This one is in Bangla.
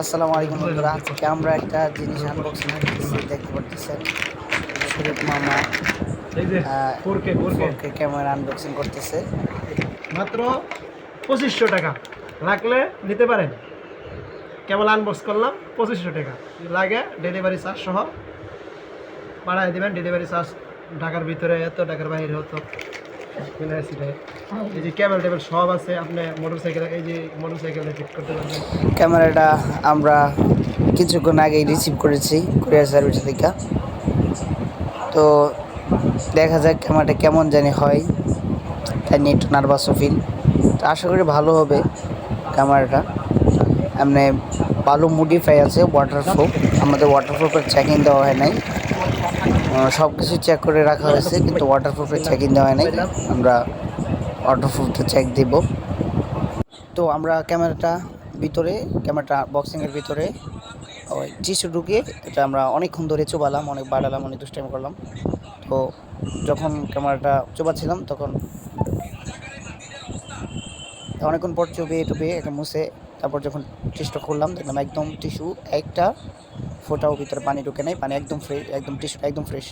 আসসালামু আলাইকুম বন্ধুরা, আজকে আমরা একটা জিনিস আনবক্সিং করতেছি। দেখতে পাচ্ছেন শরীফ মামা এই যে 4K 4K ক্যামেরা আনবক্সিং করতেছে। মাত্র 2500 টাকা লাগলে নিতে পারেন। কেবল আনবক্স করলাম 2500 টাকা লাগে, ডেলিভারি চার্জ সহ বাড়াই দেবেন। ডেলিভারি চার্জ ঢাকার ভিতরে এত, ঢাকার বাইরে হতো। এই যে কেবল টেবল সব আছে, আপনি মোটরসাইকেল, এই যে মোটরসাইকেলে ফিট করতে পারবেন। ক্যামেরাটা আমরা কিছুক্ষণ আগেই রিসিভ করেছি কুরিয়ার সার্ভিস থেকে। তো দেখা যাক ক্যামেরাটা কেমন জানি হয়, তাই নিয়ে একটু নার্ভাসও ফিল। তো আশা করি ভালো হবে ক্যামেরাটা। এমনি ভালো মডিফাই আছে, ওয়াটারপ্রুফ। আমাদের ওয়াটারপ্রুফের চেকিং দেওয়া হয় নাই, সব কিছু চেক করে রাখা হয়েছে, কিন্তু ওয়াটারপ্রুফের চেকিং দেওয়া হয় নাই। আমরা ওয়াটারপ্রুফটা চেক দিব। তো আমরা ক্যামেরাটা বক্সিংয়ের ভিতরে ওই টিস্যু ঢুকিয়ে এটা আমরা অনেকক্ষণ ধরে চুবালাম, অনেক বাড়ালাম, অনেক দুষ্টাইম করলাম। তো যখন ক্যামেরাটা চুবাচ্ছিলাম তখন অনেকক্ষণ পর চুবিয়ে একটা মুছে, তারপর যখন টিস্যুটা খুললাম দেখলাম একদম টিস্যু একটা ফোঁটাও ভিতরে পানি ঢুকে নেই, পানি একদম ফ্রেশ, একদম টিস্যুটা একদম ফ্রেশ।